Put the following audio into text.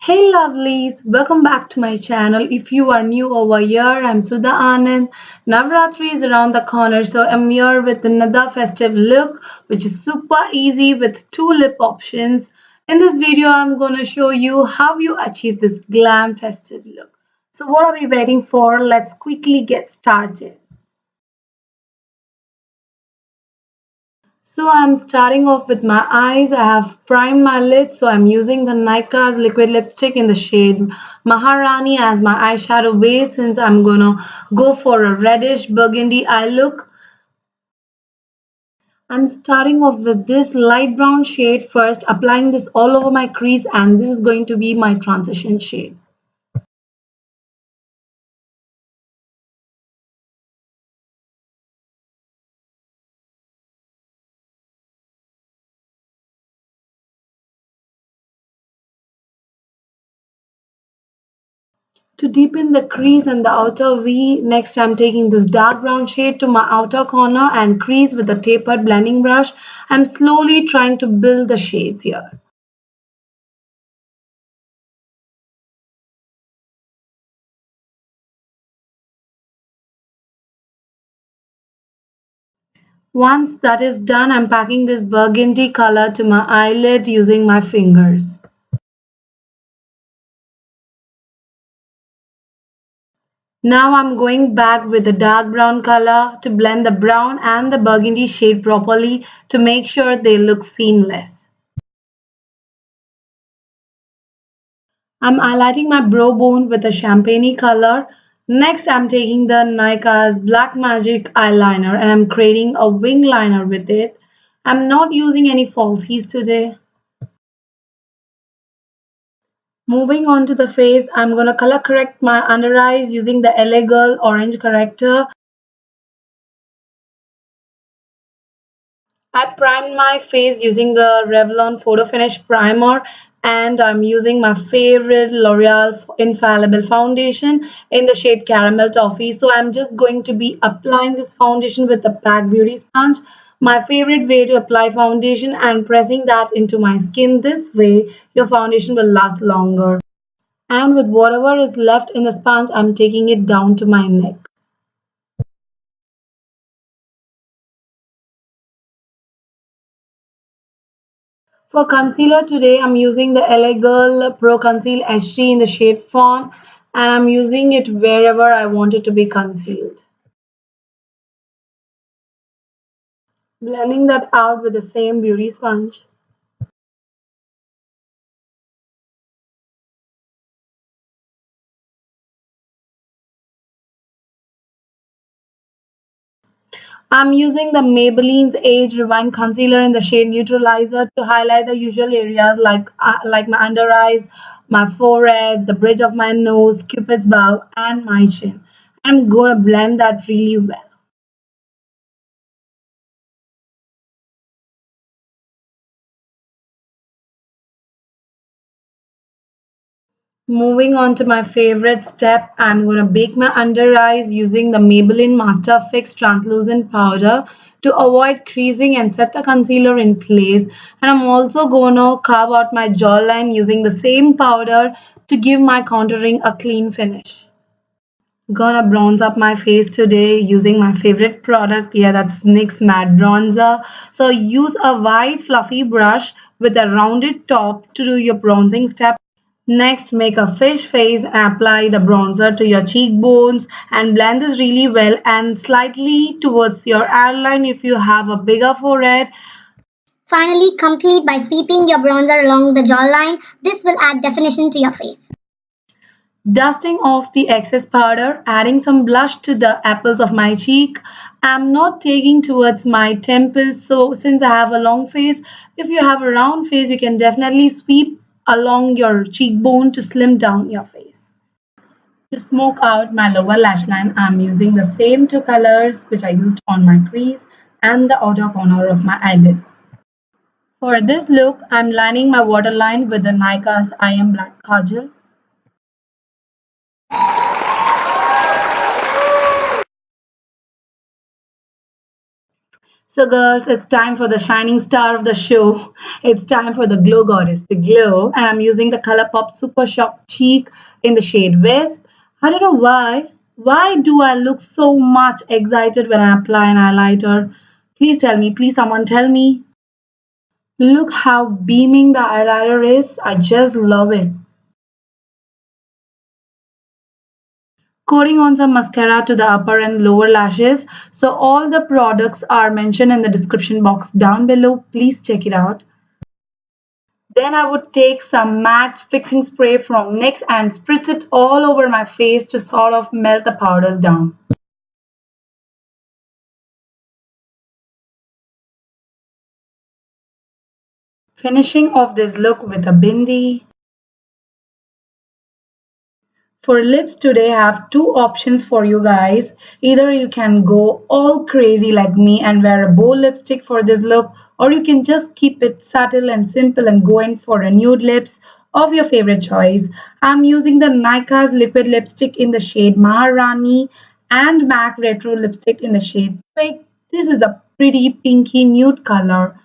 Hey lovelies, welcome back to my channel. If you are new over here, I'm Sudha Anand. Navratri is around the corner, so I'm here with another festive look, which is super easy with two lip options. In this video, I'm gonna show you how you achieve this glam festive look. So what are we waiting for? Let's quickly get started. So I'm starting off with my eyes. I have primed my lids, so I'm using the Nykaa's liquid lipstick in the shade Maharani as my eyeshadow base since I'm gonna go for a reddish burgundy eye look. I'm starting off with this light brown shade first, applying this all over my crease, and this is going to be my transition shade. To deepen the crease and the outer V, next I'm taking this dark brown shade to my outer corner and crease with a tapered blending brush. I'm slowly trying to build the shades here. Once that is done, I'm packing this burgundy color to my eyelid using my fingers. Now I'm going back with the dark brown color to blend the brown and the burgundy shade properly to make sure they look seamless. I'm highlighting my brow bone with a champagne color. Next, I'm taking the Nykaa's Black Magic eyeliner and I'm creating a wing liner with it. I'm not using any falsies today. Moving on to the face, I'm gonna color correct my under eyes using the Elle orange corrector. I primed my face using the Revlon Photo Finish Primer and I'm using my favorite L'Oreal Infallible foundation in the shade Caramel Toffee. So I'm just going to be applying this foundation with the Pack Beauty sponge. My favorite way to apply foundation and pressing that into my skin. This way your foundation will last longer. And with whatever is left in the sponge, I'm taking it down to my neck. For concealer today, I'm using the Elle Pro Conceal HD in the shade Fawn and I'm using it wherever I want it to be concealed. Blending that out with the same beauty sponge. I'm using the Maybelline's Age Rewind Concealer in the shade Neutralizer to highlight the usual areas like my under eyes, my forehead, the bridge of my nose, Cupid's bow, and my chin. I'm gonna blend that really well. Moving on to my favorite step, I'm going to bake my under eyes using the Maybelline Master Fix Translucent Powder to avoid creasing and set the concealer in place. And I'm also going to carve out my jawline using the same powder to give my contouring a clean finish. Gonna bronze up my face today using my favorite product. Yeah, that's NYX Matte Bronzer. So use a wide fluffy brush with a rounded top to do your bronzing step. Next, make a fish face and apply the bronzer to your cheekbones and blend this really well and slightly towards your hairline if you have a bigger forehead. Finally, complete by sweeping your bronzer along the jawline. This will add definition to your face. Dusting off the excess powder, adding some blush to the apples of my cheek. I'm not taking towards my temples, so since I have a long face, if you have a round face, you can definitely sweep along your cheekbone to slim down your face. To smoke out my lower lash line, I'm using the same two colors which I used on my crease and the outer corner of my eyelid. For this look, I'm lining my waterline with the Nykaa's EYEM Black Kajal. So, girls, it's time for the shining star of the show. It's time for the glow goddess, the glow. And I'm using the Colourpop Super Shock Cheek in the shade Wisp. I don't know why. Why do I look so much excited when I apply an highlighter? Please tell me, please, someone tell me. Look how beaming the highlighter is. I just love it. Coating on some mascara to the upper and lower lashes. So all the products are mentioned in the description box down below. Please check it out. Then I would take some matte fixing spray from NYX and spritz it all over my face to sort of melt the powders down. Finishing off this look with a bindi. For lips today, I have two options for you guys. Either you can go all crazy like me and wear a bold lipstick for this look, or you can just keep it subtle and simple and go in for a nude lips of your favorite choice. I'm using the Nykaa's liquid lipstick in the shade Maharani and MAC Retro lipstick in the shade Twig. This is a pretty pinky nude color.